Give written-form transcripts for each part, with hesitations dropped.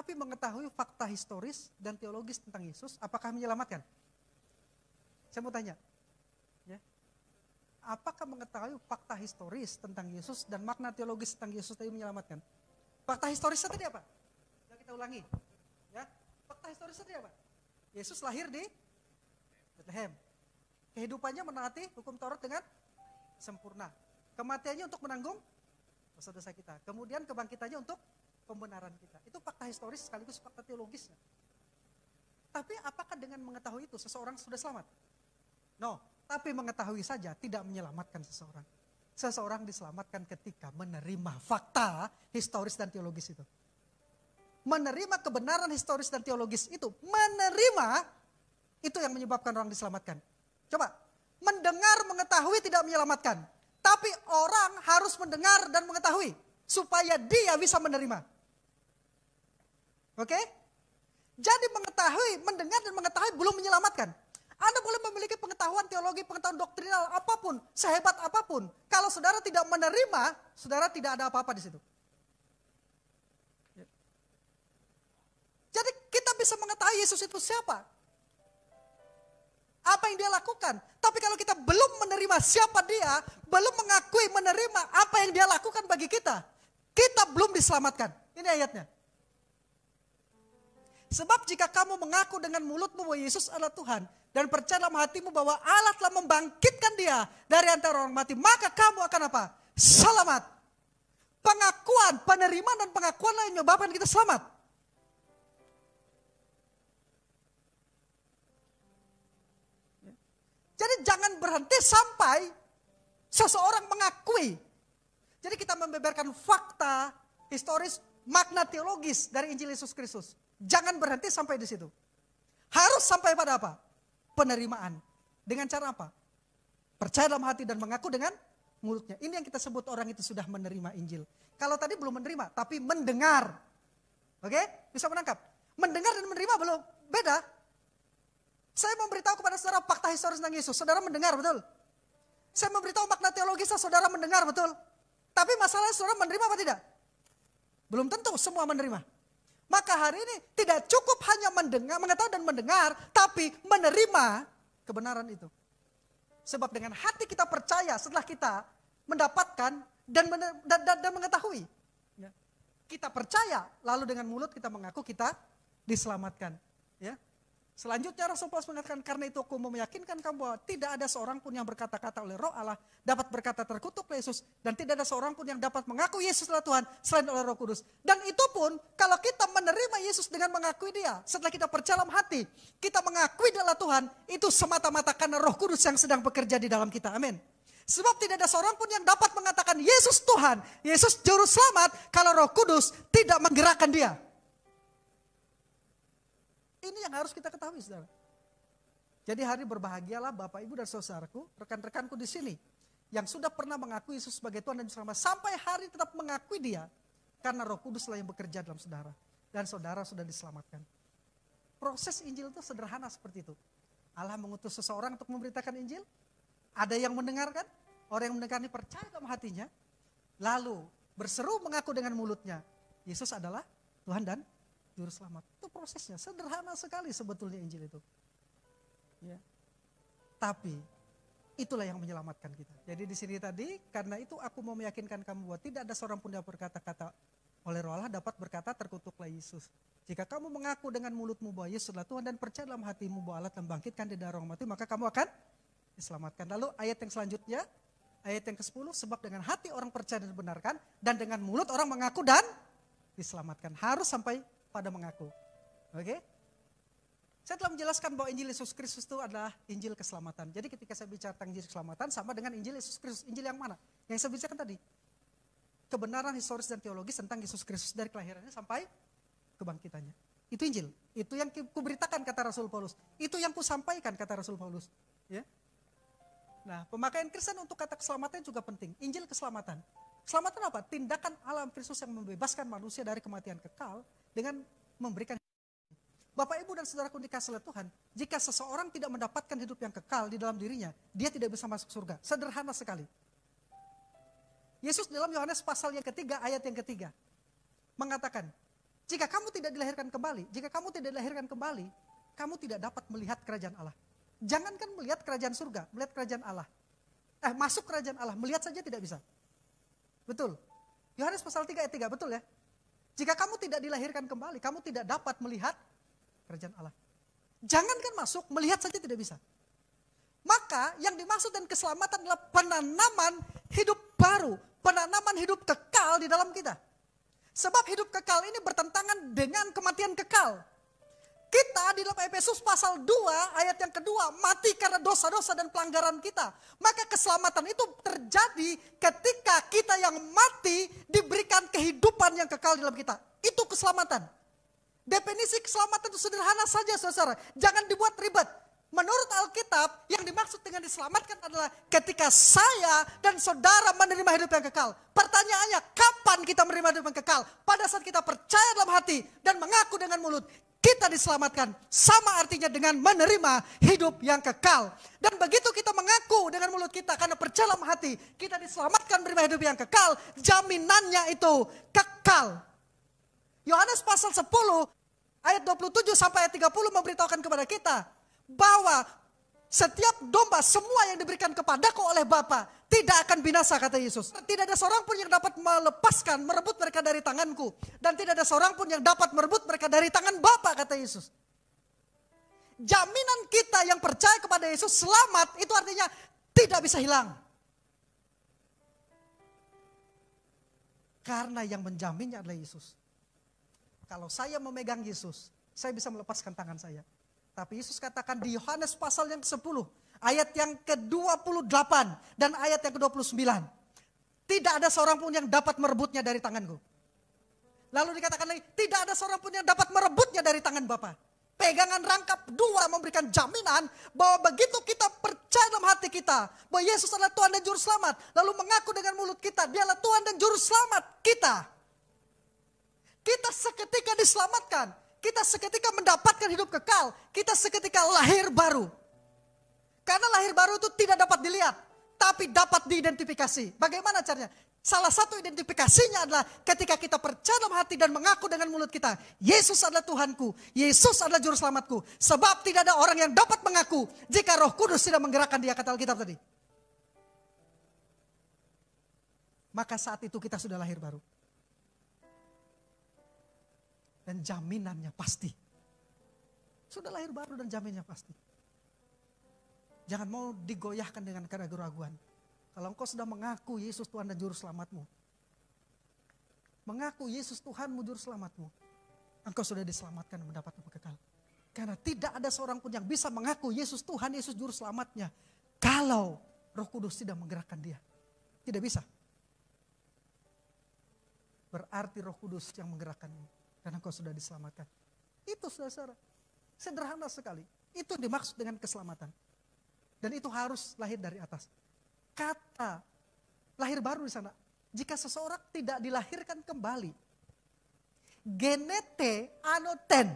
Tapi mengetahui fakta historis dan teologis tentang Yesus, apakah menyelamatkan? Saya mau tanya. Ya. Apakah mengetahui fakta historis tentang Yesus dan makna teologis tentang Yesus tadi menyelamatkan? Fakta historisnya tadi apa? Sudah kita ulangi. Ya. Fakta historisnya tadi apa? Yesus lahir di Bethlehem. Kehidupannya menaati hukum Taurat dengan sempurna. Kematiannya untuk menanggung dosa-dosa kita. Kemudian kebangkitannya untuk pembenaran kita. Itu fakta historis sekaligus fakta teologisnya. Tapi apakah dengan mengetahui itu seseorang sudah selamat? No, tapi mengetahui saja tidak menyelamatkan seseorang. Seseorang diselamatkan ketika menerima fakta historis dan teologis itu. Menerima kebenaran historis dan teologis itu. Menerima, itu yang menyebabkan orang diselamatkan. Coba, mendengar mengetahui tidak menyelamatkan. Tapi orang harus mendengar dan mengetahui. Supaya dia bisa menerima. Oke? Jadi mengetahui, mendengar dan mengetahui belum menyelamatkan. Anda boleh memiliki pengetahuan teologi, pengetahuan doktrinal apapun, sehebat apapun. Kalau saudara tidak menerima, saudara tidak ada apa-apa di situ. Jadi kita bisa mengetahui Yesus itu siapa. Apa yang dia lakukan. Tapi kalau kita belum menerima siapa dia, belum mengakui menerima apa yang dia lakukan bagi kita, kita belum diselamatkan. Ini ayatnya. Sebab jika kamu mengaku dengan mulutmu bahwa Yesus adalah Tuhan dan percaya dalam hatimu bahwa Allah telah membangkitkan dia dari antara orang mati, maka kamu akan apa? Selamat. Pengakuan, penerimaan dan pengakuan yang menyebabkan kita selamat. Jadi jangan berhenti sampai seseorang mengakui. Jadi kita membeberkan fakta historis, makna teologis dari Injil Yesus Kristus. Jangan berhenti sampai di situ. Harus sampai pada apa? Penerimaan. Dengan cara apa? Percaya dalam hati dan mengaku dengan mulutnya. Ini yang kita sebut orang itu sudah menerima Injil. Kalau tadi belum menerima, tapi mendengar. Oke? Bisa menangkap? Mendengar dan menerima belum? Beda. Saya memberitahu kepada saudara fakta historis tentang Yesus. Saudara mendengar, betul? Saya memberitahu makna teologisnya, saudara mendengar, betul? Tapi masalahnya saudara menerima apa tidak? Belum tentu semua menerima. Maka hari ini tidak cukup hanya mendengar, mengetahui dan mendengar, tapi menerima kebenaran itu. Sebab dengan hati kita percaya setelah kita mendapatkan dan mengetahui. Ya. Kita percaya, lalu dengan mulut kita mengaku kita diselamatkan. Ya. Selanjutnya Rasul Paulus mengatakan, karena itu aku meyakinkan kamu bahwa tidak ada seorang pun yang berkata-kata oleh Roh Allah dapat berkata terkutuk Yesus, dan tidak ada seorang pun yang dapat mengaku Yesus adalah Tuhan selain oleh Roh Kudus. Dan itu pun kalau kita menerima Yesus dengan mengakui dia, setelah kita percaya dalam hati, kita mengakui dia adalah Tuhan, itu semata-mata karena Roh Kudus yang sedang bekerja di dalam kita. Amin. Sebab tidak ada seorang pun yang dapat mengatakan Yesus Tuhan, Yesus Juru Selamat, kalau Roh Kudus tidak menggerakkan dia. Ini yang harus kita ketahui, saudara. Jadi hari berbahagialah Bapak, Ibu, dan saudaraku, rekan-rekanku di sini, yang sudah pernah mengakui Yesus sebagai Tuhan dan Juru Selamat, sampai hari tetap mengakui dia, karena Roh Kuduslah yang bekerja dalam saudara, dan saudara sudah diselamatkan. Proses Injil itu sederhana seperti itu. Allah mengutus seseorang untuk memberitakan Injil, ada yang mendengarkan, orang yang mendengar ini percaya dalam hatinya, lalu berseru mengaku dengan mulutnya, Yesus adalah Tuhan dan Juru Selamat. Itu prosesnya, sederhana sekali sebetulnya Injil itu. Ya. Tapi itulah yang menyelamatkan kita. Jadi di sini tadi, karena itu aku mau meyakinkan kamu bahwa tidak ada seorang pun yang berkata-kata oleh Roh Allah dapat berkata terkutuklah Yesus. Jika kamu mengaku dengan mulutmu bahwa Yesus adalah Tuhan dan percaya dalam hatimu bahwa Allah telah membangkitkan dari orang mati, maka kamu akan diselamatkan. Lalu ayat yang selanjutnya, ayat yang ke-10, sebab dengan hati orang percaya dan dibenarkan, dan dengan mulut orang mengaku dan diselamatkan. Harus sampai pada mengaku. Oke? Saya telah menjelaskan bahwa Injil Yesus Kristus itu adalah Injil keselamatan. Jadi ketika saya bicara tentang Injil keselamatan sama dengan Injil Yesus Kristus. Injil yang mana? Yang saya bicarakan tadi. Kebenaran historis dan teologis tentang Yesus Kristus dari kelahirannya sampai kebangkitannya. Itu Injil. Itu yang kuberitakan kata Rasul Paulus. Itu yang kusampaikan kata Rasul Paulus. Ya. Nah, pemakaian Kristen untuk kata keselamatan juga penting. Injil keselamatan. Keselamatan apa? Tindakan alam Kristus yang membebaskan manusia dari kematian kekal dengan memberikan. Bapak, Ibu, dan saudaraku dikasihi oleh Tuhan, jika seseorang tidak mendapatkan hidup yang kekal di dalam dirinya, dia tidak bisa masuk surga. Sederhana sekali. Yesus dalam Yohanes pasal yang ketiga, ayat yang ketiga, mengatakan, Jika kamu tidak dilahirkan kembali, kamu tidak dapat melihat kerajaan Allah. Jangankan melihat kerajaan surga, melihat kerajaan Allah. Masuk kerajaan Allah, melihat saja tidak bisa. Betul. Yohanes pasal 3 ayat 3, betul ya? Jika kamu tidak dilahirkan kembali, kamu tidak dapat melihat kerajaan Allah. Jangankan masuk, melihat saja tidak bisa. Maka yang dimaksud dengan keselamatan adalah penanaman hidup baru, penanaman hidup kekal di dalam kita. Sebab hidup kekal ini bertentangan dengan kematian kekal. Kita di dalam Efesus pasal 2 ayat yang kedua, mati karena dosa-dosa dan pelanggaran kita. Maka keselamatan itu terjadi ketika kita yang mati diberikan kehidupan yang kekal di dalam kita. Itu keselamatan. Definisi keselamatan itu sederhana saja saudara. Jangan dibuat ribet. Menurut Alkitab yang dimaksud dengan diselamatkan adalah ketika saya dan saudara menerima hidup yang kekal. Pertanyaannya, kapan kita menerima hidup yang kekal? Pada saat kita percaya dalam hati dan mengaku dengan mulut, kita diselamatkan. Sama artinya dengan menerima hidup yang kekal. Dan begitu kita mengaku dengan mulut kita karena percaya dalam hati, kita diselamatkan menerima hidup yang kekal. Jaminannya itu kekal. Yohanes pasal 10 ayat 27 sampai ayat 30 memberitahukan kepada kita bahwa setiap domba semua yang diberikan kepadaku oleh Bapa tidak akan binasa, kata Yesus. Tidak ada seorang pun yang dapat melepaskan, merebut mereka dari tanganku. Dan tidak ada seorang pun yang dapat merebut mereka dari tangan Bapa, kata Yesus. Jaminan kita yang percaya kepada Yesus selamat, itu artinya tidak bisa hilang. Karena yang menjaminnya adalah Yesus. Kalau saya memegang Yesus, saya bisa melepaskan tangan saya. Tapi Yesus katakan di Yohanes pasal yang ke-10, ayat yang ke-28 dan ayat yang ke-29. Tidak ada seorang pun yang dapat merebutnya dari tanganku. Lalu dikatakan lagi, tidak ada seorang pun yang dapat merebutnya dari tangan Bapa. Pegangan rangkap dua memberikan jaminan bahwa begitu kita percaya dalam hati kita bahwa Yesus adalah Tuhan dan Juru Selamat, lalu mengaku dengan mulut kita, Dialah Tuhan dan Juru Selamat kita. Kita seketika diselamatkan. Kita seketika mendapatkan hidup kekal. Kita seketika lahir baru. Karena lahir baru itu tidak dapat dilihat. Tapi dapat diidentifikasi. Bagaimana caranya? Salah satu identifikasinya adalah ketika kita percaya dalam hati dan mengaku dengan mulut kita. Yesus adalah Tuhanku. Yesus adalah Juru Selamatku. Sebab tidak ada orang yang dapat mengaku jika Roh Kudus tidak menggerakkan dia, kata Alkitab tadi. Maka saat itu kita sudah lahir baru. Dan jaminannya pasti. Sudah lahir baru dan jaminannya pasti. Jangan mau digoyahkan dengan keraguan-keraguan. Kalau engkau sudah mengaku Yesus Tuhan dan Juru Selamatmu. Mengaku Yesus Tuhanmu, Juru Selamatmu. Engkau sudah diselamatkan dan mendapat hidup kekal. Karena tidak ada seorang pun yang bisa mengaku Yesus Tuhan, Yesus Juru Selamatnya. Kalau Roh Kudus tidak menggerakkan dia. Tidak bisa. Berarti Roh Kudus yang menggerakkanmu. Karena engkau sudah diselamatkan. Itu saudara, sederhana sekali. Itu dimaksud dengan keselamatan. Dan itu harus lahir dari atas. Kata lahir baru di sana. Jika seseorang tidak dilahirkan kembali. Genete anoten.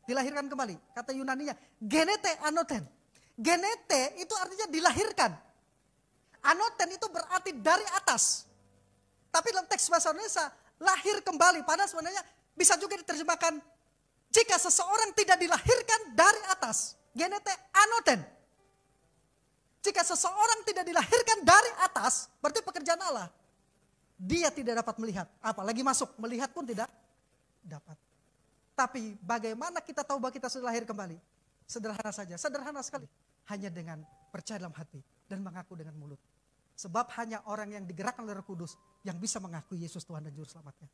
Dilahirkan kembali. Kata Yunaninya, genete anoten. Genete itu artinya dilahirkan. Anoten itu berarti dari atas. Tapi dalam teks bahasa Indonesia, lahir kembali. Padahal sebenarnya bisa juga diterjemahkan, jika seseorang tidak dilahirkan dari atas, genete anoten. Jika seseorang tidak dilahirkan dari atas, berarti pekerjaan Allah. Dia tidak dapat melihat, apalagi masuk, melihat pun tidak dapat. Tapi bagaimana kita tahu bahwa kita sudah lahir kembali? Sederhana saja, sederhana sekali. Hanya dengan percaya dalam hati dan mengaku dengan mulut. Sebab hanya orang yang digerakkan oleh Roh Kudus yang bisa mengakui Yesus Tuhan dan Juru Selamatnya.